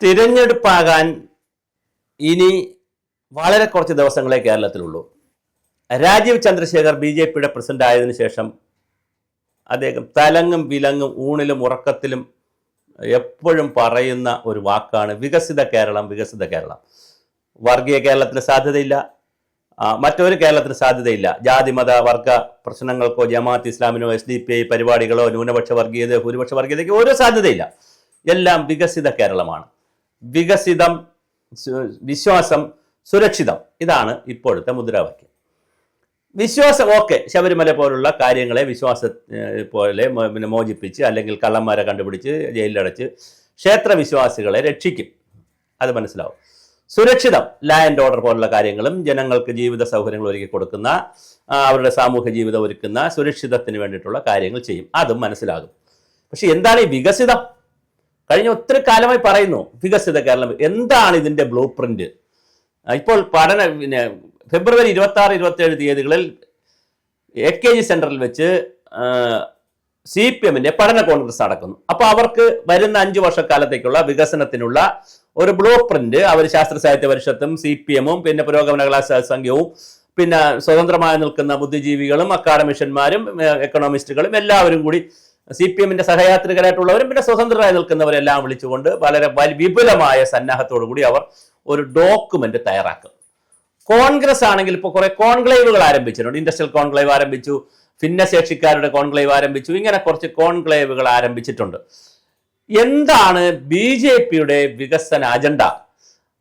തിരഞ്ഞെടുപ്പാകാൻ ഇനി വളരെ കുറച്ച് ദിവസങ്ങളെ കേരളത്തിലുള്ളൂ. രാജീവ് ചന്ദ്രശേഖർ BJPയുടെ പ്രസിഡന്റ് ആയതിനു ശേഷം അദ്ദേഹം തലങ്ങും വിലങ്ങും ഊണിലും ഉറക്കത്തിലും എപ്പോഴും പറയുന്ന ഒരു വാക്കാണ് വികസിത കേരളം, വികസിത കേരളം. വർഗീയ കേരളത്തിന് സാധ്യതയില്ല, മറ്റൊരു കേരളത്തിന് സാധ്യതയില്ല. ജാതി മത വർഗ പ്രശ്നങ്ങൾക്കോ ജമാഅത്ത് ഇസ്ലാമിനോ SDPI പരിപാടികളോ ന്യൂനപക്ഷ വർഗീയതയോ ഭൂരിപക്ഷ വർഗീയതയ്ക്കോ ഒരു സാധ്യതയില്ല. എല്ലാം വികസിത കേരളമാണ്. വികസിതം, വിശ്വാസം, സുരക്ഷിതം, ഇതാണ് ഇപ്പോഴത്തെ മുദ്രാവാക്യം. വിശ്വാസം ഓക്കെ, ശബരിമല പോലുള്ള കാര്യങ്ങളെ വിശ്വാസ പോലെ മോചിപ്പിച്ച് അല്ലെങ്കിൽ കള്ളന്മാരെ കണ്ടുപിടിച്ച് ജയിലിലടച്ച് ക്ഷേത്രവിശ്വാസികളെ രക്ഷിക്കും, അത് മനസ്സിലാവും. സുരക്ഷിതം, ലാ ആൻഡ് ഓർഡർ പോലുള്ള കാര്യങ്ങളും ജനങ്ങൾക്ക് ജീവിത സൗകര്യങ്ങൾ ഒരുക്കി കൊടുക്കുന്ന, അവരുടെ സാമൂഹ്യ ജീവിതം ഒരുക്കുന്ന സുരക്ഷിതത്തിന് വേണ്ടിയിട്ടുള്ള കാര്യങ്ങൾ ചെയ്യും, അതും മനസ്സിലാകും. പക്ഷെ എന്താണ് ഈ വികസിതം? കഴിഞ്ഞ ഒത്തിരി കാലമായി പറയുന്നു വികസിത കേരളം. എന്താണ് ഇതിൻ്റെ ബ്ലൂ പ്രിന്റ്? ഇപ്പോൾ ഫെബ്രുവരി 26-27 തീയതികളിൽ AKG സെന്ററിൽ വെച്ച് CPMന്റെ പഠന കോൺഗ്രസ് നടക്കുന്നു. അപ്പോൾ അവർക്ക് വരുന്ന 5 വർഷക്കാലത്തേക്കുള്ള വികസനത്തിനുള്ള ഒരു ബ്ലൂ പ്രിന്റ് അവർ ശാസ്ത്ര സാഹിത്യ പരിഷത്തും CPMഉം പിന്നെ പുരോഗമന കലാ സംഘവും പിന്നെ സ്വതന്ത്രമായി നിൽക്കുന്ന ബുദ്ധിജീവികളും അക്കാഡമിഷ്യന്മാരും എക്കണോമിസ്റ്റുകളും എല്ലാവരും കൂടി CPMന്റെ സഹയാത്രികരായിട്ടുള്ളവരും പിന്നെ സ്വതന്ത്രരായി നിൽക്കുന്നവരെല്ലാം വിളിച്ചുകൊണ്ട് വളരെ വിപുലമായ സന്നാഹത്തോടു കൂടി അവർ ഒരു ഡോക്യുമെന്റ് തയ്യാറാക്കും. കോൺഗ്രസ് ആണെങ്കിൽ ഇപ്പോൾ കുറെ കോൺക്ലേവുകൾ ആരംഭിച്ചിട്ടുണ്ട്. ഇൻഡസ്ട്രിയൽ കോൺക്ലേവ് ആരംഭിച്ചു, ഭിന്നശേഷിക്കാരുടെ കോൺക്ലേവ് ആരംഭിച്ചു, ഇങ്ങനെ കുറച്ച് കോൺക്ലേവുകൾ ആരംഭിച്ചിട്ടുണ്ട്. എന്താണ് BJPയുടെ വികസന അജണ്ട?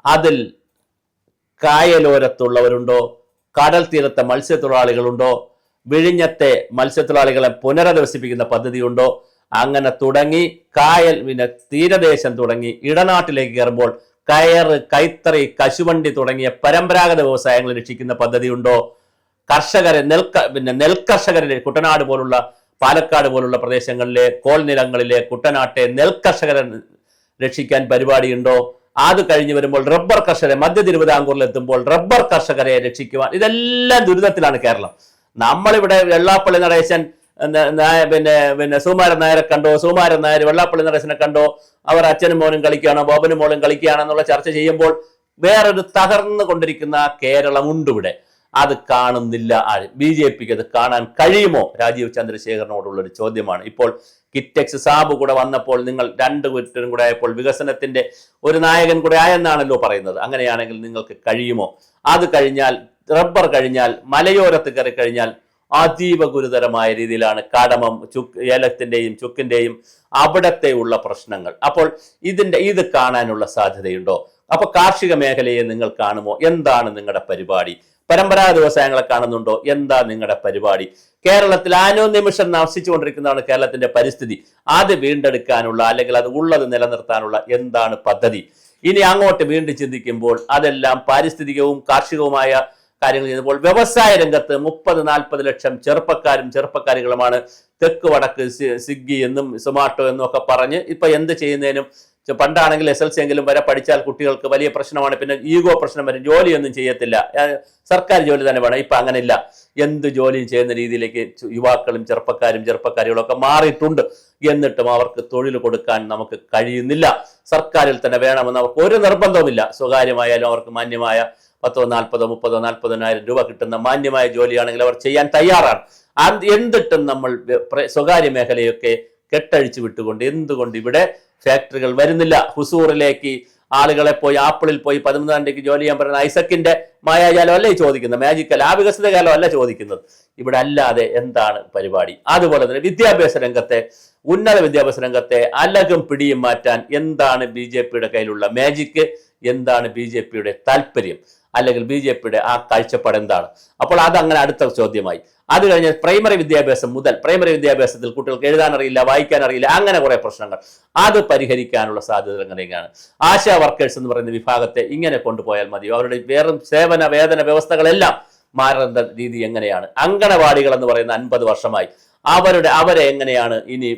അതിൽ കായലോരത്തുള്ളവരുണ്ടോ, കടൽ തീരത്തെ മത്സ്യത്തൊഴിലാളികളുണ്ടോ, വിഴിഞ്ഞത്തെ മത്സ്യത്തൊഴിലാളികളെ പുനരധിവസിപ്പിക്കുന്ന പദ്ധതിയുണ്ടോ, അങ്ങനെ തുടങ്ങി കായൽ പിന്നെ തീരദേശം തുടങ്ങി ഇടനാട്ടിലേക്ക് കയറുമ്പോൾ കയറ്, കൈത്തറി, കശുവണ്ടി തുടങ്ങിയ പരമ്പരാഗത വ്യവസായങ്ങൾ രക്ഷിക്കുന്ന പദ്ധതിയുണ്ടോ, കർഷകരെ നെൽകർഷകരെ കുട്ടനാട് പോലുള്ള പാലക്കാട് പോലുള്ള പ്രദേശങ്ങളിലെ കോൾ നിലങ്ങളിലെ കുട്ടനാട്ടെ നെൽകർഷകരെ രക്ഷിക്കാൻ പരിപാടിയുണ്ടോ? അത് കഴിഞ്ഞ് വരുമ്പോൾ റബ്ബർ കർഷകരെ, മധ്യ തിരുവിതാംകൂറിൽ എത്തുമ്പോൾ റബ്ബർ കർഷകരെ രക്ഷിക്കുവാൻ, ഇതെല്ലാം ദുരിതത്തിലാണ് കേരളം. നമ്മളിവിടെ വെള്ളാപ്പള്ളി നടേശൻ പിന്നെ സുകുമാരൻ നായരെ കണ്ടോ, സുകുമാരൻ നായർ വെള്ളാപ്പള്ളി നടേശനെ കണ്ടോ, അവർ അച്ഛനും മോനും കളിക്കുകയാണോ, ബോബനും മോളും കളിക്കുകയാണെന്നുള്ള ചർച്ച ചെയ്യുമ്പോൾ വേറൊരു തകർന്നു കൊണ്ടിരിക്കുന്ന കേരളമുണ്ട് ഇവിടെ. അത് കാണുന്നില്ല ആരും. BJPക്ക് അത് കാണാൻ കഴിയുമോ? രാജീവ് ചന്ദ്രശേഖരനോടുള്ളൊരു ചോദ്യമാണ്. ഇപ്പോൾ കിറ്റെക്സ് സാബ് കൂടെ വന്നപ്പോൾ നിങ്ങൾ 2 കൂട്ടരും കൂടെ ആയപ്പോൾ വികസനത്തിന്റെ ഒരു നായകൻ കൂടെ ആയെന്നാണല്ലോ പറയുന്നത്. അങ്ങനെയാണെങ്കിൽ നിങ്ങൾക്ക് കഴിയുമോ? അത് കഴിഞ്ഞാൽ, റബ്ബർ കഴിഞ്ഞാൽ, മലയോരത്ത് കയറി കഴിഞ്ഞാൽ അതീവ ഗുരുതരമായ രീതിയിലാണ് കാടമം, ഏലത്തിന്റെയും ചുക്കിന്റെയും അവിടത്തെ ഉള്ള പ്രശ്നങ്ങൾ. അപ്പോൾ ഇത് കാണാനുള്ള സാധ്യതയുണ്ടോ? അപ്പൊ കാർഷിക മേഖലയെ നിങ്ങൾ കാണുമോ? എന്താണ് നിങ്ങളുടെ പരിപാടി? പരമ്പരാഗത വ്യവസായങ്ങളെ കാണുന്നുണ്ടോ? എന്താ നിങ്ങളുടെ പരിപാടി? കേരളത്തിൽ നിമിഷം നശിച്ചുകൊണ്ടിരിക്കുന്നതാണ് കേരളത്തിന്റെ പരിസ്ഥിതി. അത് വീണ്ടെടുക്കാനുള്ള അല്ലെങ്കിൽ അത് ഉള്ളത് നിലനിർത്താനുള്ള എന്താണ് പദ്ധതി? ഇനി അങ്ങോട്ട് വീണ്ടും ചിന്തിക്കുമ്പോൾ അതെല്ലാം പാരിസ്ഥിതികവും കാർഷികവുമായ കാര്യങ്ങൾ ചെയ്യുമ്പോൾ വ്യവസായ രംഗത്ത് 30-40 ലക്ഷം ചെറുപ്പക്കാരികളുമാണ് തെക്ക് വടക്ക് സ്വിഗ്ഗി എന്നും സൊമാറ്റോ എന്നും ഒക്കെ പറഞ്ഞ് ഇപ്പൊ എന്ത് ചെയ്യുന്നതിനും, പണ്ടാണെങ്കിൽ SLC എങ്കിലും വരെ പഠിച്ചാൽ കുട്ടികൾക്ക് വലിയ പ്രശ്നമാണ്, പിന്നെ ഈഗോ പ്രശ്നം വരും, ജോലിയൊന്നും ചെയ്യത്തില്ല, സർക്കാർ ജോലി തന്നെ വേണം. ഇപ്പൊ അങ്ങനെയില്ല, എന്ത് ജോലിയും ചെയ്യുന്ന രീതിയിലേക്ക് യുവാക്കളും ചെറുപ്പക്കാരികളും ഒക്കെ മാറിയിട്ടുണ്ട്. എന്നിട്ടും അവർക്ക് തൊഴിൽ കൊടുക്കാൻ നമുക്ക് കഴിയുന്നില്ല. സർക്കാരിൽ തന്നെ വേണമെന്ന് അവർക്ക് ഒരു നിർബന്ധവുമില്ല. സ്വകാര്യമായാലും അവർക്ക് മാന്യമായ 10,000-40,000-30,000-40,000 രൂപ കിട്ടുന്ന മാന്യമായ ജോലിയാണെങ്കിൽ അവർ ചെയ്യാൻ തയ്യാറാണ്. എന്നിട്ടും നമ്മൾ സ്വകാര്യ മേഖലയൊക്കെ കെട്ടഴിച്ചു വിട്ടുകൊണ്ട് എന്തുകൊണ്ട് ഇവിടെ ഫാക്ടറികൾ വരുന്നില്ല? ഹുസൂറിലേക്ക് ആളുകളെ പോയി, ആപ്പിളിൽ പോയി 11-ാം തീയതിക്ക് ജോലി ചെയ്യാൻ പറയുന്ന ഐസക്കിന്റെ മായാജാലം അല്ലേ ചോദിക്കുന്നത്, മാജിക്കൽ ആ വികസിത കാലം അല്ല ചോദിക്കുന്നത്. ഇവിടെ അല്ലാതെ എന്താണ് പരിപാടി? അതുപോലെ തന്നെ വിദ്യാഭ്യാസ രംഗത്തെ, ഉന്നത വിദ്യാഭ്യാസ രംഗത്തെ അലകും പിടിയും മാറ്റാൻ എന്താണ് BJPയുടെ കയ്യിലുള്ള മാജിക്ക്? എന്താണ് BJPയുടെ താല്പര്യം? അല്ലെങ്കിൽ BJPയുടെ ആ കാഴ്ചപ്പാട് എന്താണ്? അപ്പോൾ അതങ്ങനെ അടുത്ത ചോദ്യമായി. അത് കഴിഞ്ഞ് പ്രൈമറി വിദ്യാഭ്യാസത്തിൽ കുട്ടികൾക്ക് എഴുതാൻ അറിയില്ല, വായിക്കാൻ അറിയില്ല, അങ്ങനെ കുറെ പ്രശ്നങ്ങൾ. അത് പരിഹരിക്കാനുള്ള സാധ്യത എങ്ങനെയാണ്? ആശാ വർക്കേഴ്സ് എന്ന് പറയുന്ന വിഭാഗത്തെ ഇങ്ങനെ കൊണ്ടുപോയാൽ മതിയോ? അവരുടെ സേവന വേതന വ്യവസ്ഥകളെല്ലാം മാറുന്ന രീതി എങ്ങനെയാണ്? അങ്കണവാടികൾ എന്ന് പറയുന്ന 50 വർഷമായി അവരെ എങ്ങനെയാണ് ഇനി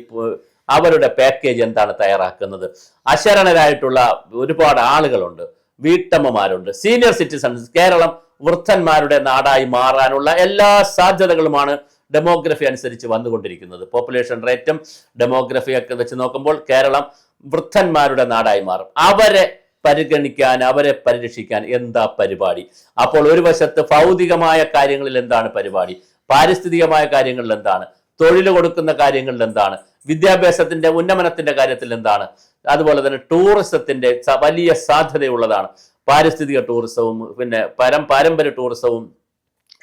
അവരുടെ പാക്കേജ് എന്താണ് തയ്യാറാക്കുന്നത്? അശരണരായിട്ടുള്ള ഒരുപാട് ആളുകളുണ്ട്, വീട്ടമ്മമാരുണ്ട്, സീനിയർ സിറ്റിസൺസ്. കേരളം വൃദ്ധന്മാരുടെ നാടായി മാറാനുള്ള എല്ലാ സാധ്യതകളുമാണ് ഡെമോഗ്രഫി അനുസരിച്ച് വന്നുകൊണ്ടിരിക്കുന്നത്. പോപ്പുലേഷൻ റേറ്റും ഡെമോഗ്രഫിയൊക്കെ വെച്ച് നോക്കുമ്പോൾ കേരളം വൃദ്ധന്മാരുടെ നാടായി മാറും. അവരെ പരിഗണിക്കാൻ, അവരെ പരിരക്ഷിക്കാൻ എന്താ പരിപാടി? അപ്പോൾ ഒരു വശത്ത് ഭൗതികമായ കാര്യങ്ങളിൽ എന്താണ് പരിപാടി, പാരിസ്ഥിതികമായ കാര്യങ്ങളിൽ എന്താണ്, തൊഴിൽ കൊടുക്കുന്ന കാര്യങ്ങളിൽ എന്താണ്, വിദ്യാഭ്യാസത്തിന്റെ ഉന്നമനത്തിന്റെ കാര്യത്തിൽ എന്താണ്, അതുപോലെ തന്നെ ടൂറിസത്തിന്റെ വലിയ സാധ്യതയുള്ളതാണ്. പാരിസ്ഥിതിക ടൂറിസവും പിന്നെ പാരമ്പര്യ ടൂറിസവും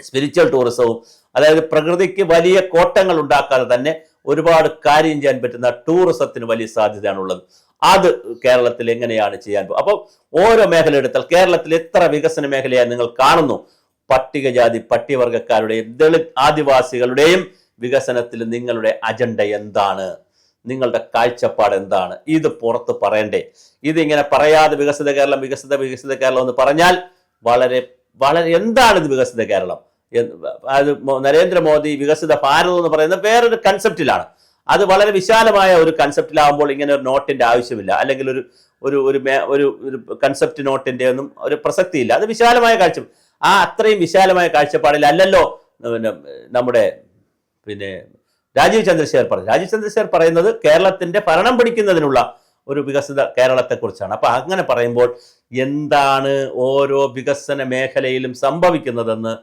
സ്പിരിച്വൽ ടൂറിസവും, അതായത് പ്രകൃതിക്ക് വലിയ കോട്ടങ്ങൾ ഉണ്ടാക്കാതെ തന്നെ ഒരുപാട് കാര്യം ചെയ്യാൻ പറ്റുന്ന ടൂറിസത്തിന് വലിയ സാധ്യതയാണുള്ളത്. അത് കേരളത്തിൽ എങ്ങനെയാണ് ചെയ്യാൻ പോകുന്നത്? അപ്പോൾ ഓരോ മേഖല എടുത്താൽ കേരളത്തിൽ എത്ര വികസന മേഖലയായി നിങ്ങൾ കാണുന്നു? പട്ടികജാതി പട്ടികവർഗക്കാരുടെയും ദളിത് ആദിവാസികളുടെയും വികസനത്തിൽ നിങ്ങളുടെ അജണ്ട എന്താണ്? നിങ്ങളുടെ കാഴ്ചപ്പാട് എന്താണ്? ഇത് പുറത്ത് പറയണ്ടേ? ഇതിങ്ങനെ പറയാതെ വികസിത കേരളം വികസിത കേരളം എന്ന് പറഞ്ഞാൽ വളരെ വളരെ എന്താണ് ഇത് വികസിത കേരളം? അത് നരേന്ദ്രമോദി വികസിത ഭാരതം എന്ന് പറയുന്നത് വേറൊരു കൺസെപ്റ്റിലാണ്. അത് വളരെ വിശാലമായ ഒരു കൺസെപ്റ്റിലാവുമ്പോൾ ഇങ്ങനെ ഒരു നോട്ടിന്റെ ആവശ്യമില്ല, അല്ലെങ്കിൽ ഒരു ഒരു ഒരു ഒരു കൺസെപ്റ്റ് നോട്ടിന്റെ ഒന്നും ഒരു പ്രസക്തിയില്ല. അത് വിശാലമായ കാഴ്ച, അത്രയും വിശാലമായ കാഴ്ചപ്പാടിലല്ലല്ലോ നമ്മുടെ രാജീവ് ചന്ദ്രശേഖർ പറയുന്നത് കേരളത്തിന്റെ ഭരണം പിടിക്കുന്നതിനുള്ള ഒരു വികസിത കേരളത്തെക്കുറിച്ചാണ്. അപ്പൊ അങ്ങനെ പറയുമ്പോൾ എന്താണ് ഓരോ വികസന മേഖലയിലും സംഭവിക്കുന്നതെന്ന്,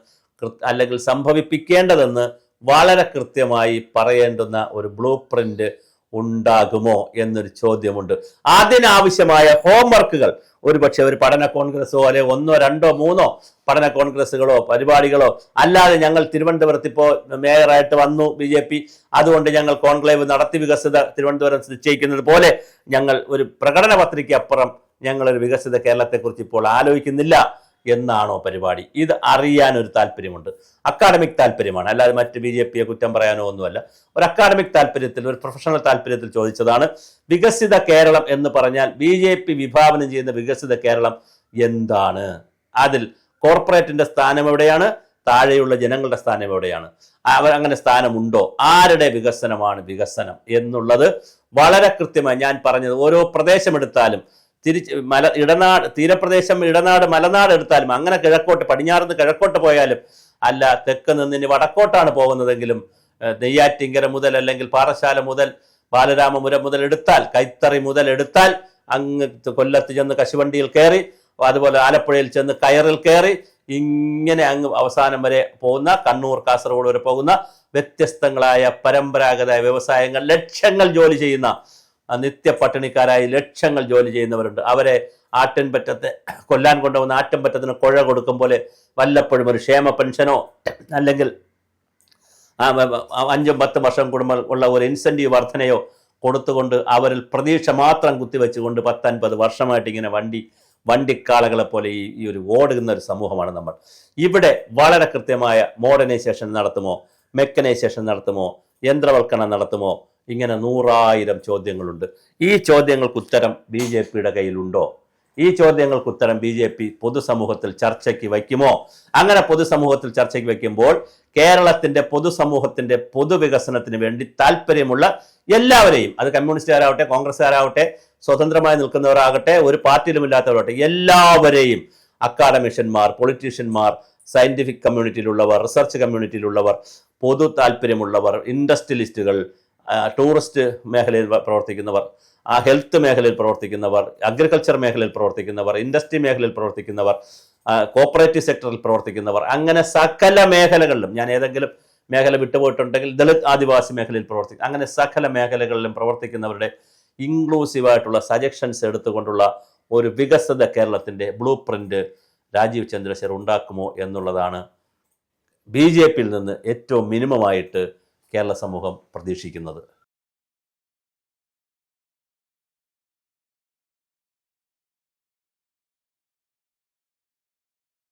അല്ലെങ്കിൽ സംഭവിപ്പിക്കേണ്ടതെന്ന് വളരെ കൃത്യമായി പറയേണ്ടുന്ന ഒരു ബ്ലൂ പ്രിന്റ് ഉണ്ടാകുമോ എന്നൊരു ചോദ്യമുണ്ട്. അതിനാവശ്യമായ ഹോംവർക്കുകൾ ഒരുപക്ഷെ ഒരു പഠന കോൺഗ്രസോ അല്ലെ 1, 2, 3 പഠന കോൺഗ്രസുകളോ പരിപാടികളോ അല്ലാതെ, ഞങ്ങൾ തിരുവനന്തപുരത്ത് ഇപ്പോൾ മേയറായിട്ട് വന്നു BJP, അതുകൊണ്ട് ഞങ്ങൾ കോൺക്ലേവ് നടത്തി വികസിത തിരുവനന്തപുരം നിശ്ചയിക്കുന്നത് പോലെ ഞങ്ങൾ ഒരു പ്രകടന പത്രിക അപ്പുറം ഞങ്ങളൊരു വികസിത കേരളത്തെക്കുറിച്ച് ഇപ്പോൾ ആലോചിക്കുന്നില്ല എന്നാണോ പരിപാടി? ഇത് അറിയാൻ ഒരു താല്പര്യമുണ്ട്, അക്കാഡമിക് താല്പര്യമാണ്, അല്ലാതെ മറ്റ് BJPയെ കുറ്റം പറയാനോ ഒന്നുമല്ല. ഒരു അക്കാഡമിക് താല്പര്യത്തിൽ, ഒരു പ്രൊഫഷണൽ താല്പര്യത്തിൽ ചോദിച്ചതാണ്. വികസിത കേരളം എന്ന് പറഞ്ഞാൽ BJP വിഭാവനം ചെയ്യുന്ന വികസിത കേരളം എന്താണ്? അതിൽ കോർപ്പറേറ്റിന്റെ സ്ഥാനം എവിടെയാണ്? താഴെയുള്ള ജനങ്ങളുടെ സ്ഥാനം എവിടെയാണ്? അങ്ങനെ സ്ഥാനമുണ്ടോ? ആരുടെ വികസനമാണ് വികസനം എന്നുള്ളത് വളരെ കൃത്യമായി ഞാൻ പറഞ്ഞത്. ഓരോ പ്രദേശം എടുത്താലും തീരപ്രദേശം, ഇടനാട്, മലനാട് എടുത്താലും, അങ്ങനെ കിഴക്കോട്ട്, പടിഞ്ഞാറുനിന്ന് കിഴക്കോട്ട് പോയാലും, അല്ല തെക്ക് നിന്ന് വടക്കോട്ടാണ് പോകുന്നതെങ്കിലും, നെയ്യാറ്റിങ്കര മുതൽ അല്ലെങ്കിൽ പാറശാല മുതൽ ബാലരാമപുരം മുതൽ എടുത്താൽ, കൈത്തറി മുതൽ എടുത്താൽ, അങ്ങ് കൊല്ലത്ത് ചെന്ന് കശുവണ്ടിയിൽ കയറി, അതുപോലെ ആലപ്പുഴയിൽ ചെന്ന് കയറിൽ കയറി, ഇങ്ങനെ അങ്ങ് അവസാനം വരെ പോകുന്ന, കണ്ണൂർ കാസർഗോഡ് വരെ പോകുന്ന വ്യത്യസ്തങ്ങളായ പരമ്പരാഗത വ്യവസായങ്ങൾ, ലക്ഷങ്ങൾ ജോലി ചെയ്യുന്ന, നിത്യ പട്ടിണിക്കാരായി ലക്ഷങ്ങൾ ജോലി ചെയ്യുന്നവരുണ്ട്. അവരെ ആട്ടിൻപറ്റത്തെ കൊല്ലാൻ കൊണ്ടുവന്ന ആട്ടിൻപറ്റത്തിന് കുഴ കൊടുക്കും പോലെ വല്ലപ്പോഴും ഒരു ക്ഷേമ പെൻഷനോ അല്ലെങ്കിൽ 5-10 വർഷം കൂടുമ്പോൾ ഉള്ള ഒരു ഇൻസെന്റീവ് വർധനയോ കൊടുത്തുകൊണ്ട് അവരിൽ പ്രതീക്ഷ മാത്രം കുത്തിവെച്ചുകൊണ്ട് 10-50 വർഷമായിട്ട് ഇങ്ങനെ വണ്ടിക്കാളകളെ പോലെ ഈ ഒരു ഓടുന്ന ഒരു സമൂഹമാണ് നമ്മൾ. ഇവിടെ വളരെ കൃത്യമായ മോഡേണൈസേഷൻ നടത്തുമോ, മെക്കനൈസേഷൻ നടത്തുമോ, യന്ത്രവൽക്കരണം നടത്തുമോ, ഇങ്ങനെ 100,000 ചോദ്യങ്ങളുണ്ട്. ഈ ചോദ്യങ്ങൾക്ക് ഉത്തരം BJPയുടെ കയ്യിലുണ്ടോ? ഈ ചോദ്യങ്ങൾക്ക് ഉത്തരം BJP പൊതുസമൂഹത്തിൽ ചർച്ചയ്ക്ക് വയ്ക്കുമോ? അങ്ങനെ പൊതുസമൂഹത്തിൽ ചർച്ചയ്ക്ക് വയ്ക്കുമ്പോൾ കേരളത്തിന്റെ പൊതുസമൂഹത്തിന്റെ പൊതുവികസനത്തിന് വേണ്ടി താല്പര്യമുള്ള എല്ലാവരെയും, അത് കമ്മ്യൂണിസ്റ്റുകാരാവട്ടെ, കോൺഗ്രസ്സുകാരാവട്ടെ, സ്വതന്ത്രമായി നിൽക്കുന്നവരാകട്ടെ, ഒരു പാർട്ടിയിലുമില്ലാത്തവരാകട്ടെ, എല്ലാവരെയും അക്കാഡമിഷ്യന്മാർ, പൊളിറ്റീഷ്യന്മാർ, സയന്റിഫിക് കമ്മ്യൂണിറ്റിയിലുള്ളവർ, റിസർച്ച് കമ്മ്യൂണിറ്റിയിലുള്ളവർ, പൊതു താല്പര്യമുള്ളവർ, ഇൻഡസ്ട്രിയലിസ്റ്റുകൾ, ടൂറിസ്റ്റ് മേഖലയിൽ പ്രവർത്തിക്കുന്നവർ, ഹെൽത്ത് മേഖലയിൽ പ്രവർത്തിക്കുന്നവർ, അഗ്രികൾച്ചർ മേഖലയിൽ പ്രവർത്തിക്കുന്നവർ, ഇൻഡസ്ട്രി മേഖലയിൽ പ്രവർത്തിക്കുന്നവർ, കോപ്പറേറ്റീവ് സെക്ടറിൽ പ്രവർത്തിക്കുന്നവർ, അങ്ങനെ സകല മേഖലകളിലും, ഞാൻ ഏതെങ്കിലും മേഖല വിട്ടുപോയിട്ടുണ്ടെങ്കിൽ ദളിത് ആദിവാസി മേഖലയിൽ പ്രവർത്തിക്കും, അങ്ങനെ സകല മേഖലകളിലും പ്രവർത്തിക്കുന്നവരുടെ ഇൻക്ലൂസീവായിട്ടുള്ള സജഷൻസ് എടുത്തുകൊണ്ടുള്ള ഒരു വികസിത കേരളത്തിന്റെ ബ്ലൂ പ്രിന്റ് രാജീവ് ചന്ദ്രശേഖർ ഉണ്ടാക്കുമോ എന്നുള്ളതാണ് BJPയിൽ നിന്ന് ഏറ്റവും മിനിമമായിട്ട് കേരള സമൂഹം പ്രതീക്ഷിക്കുന്നത്.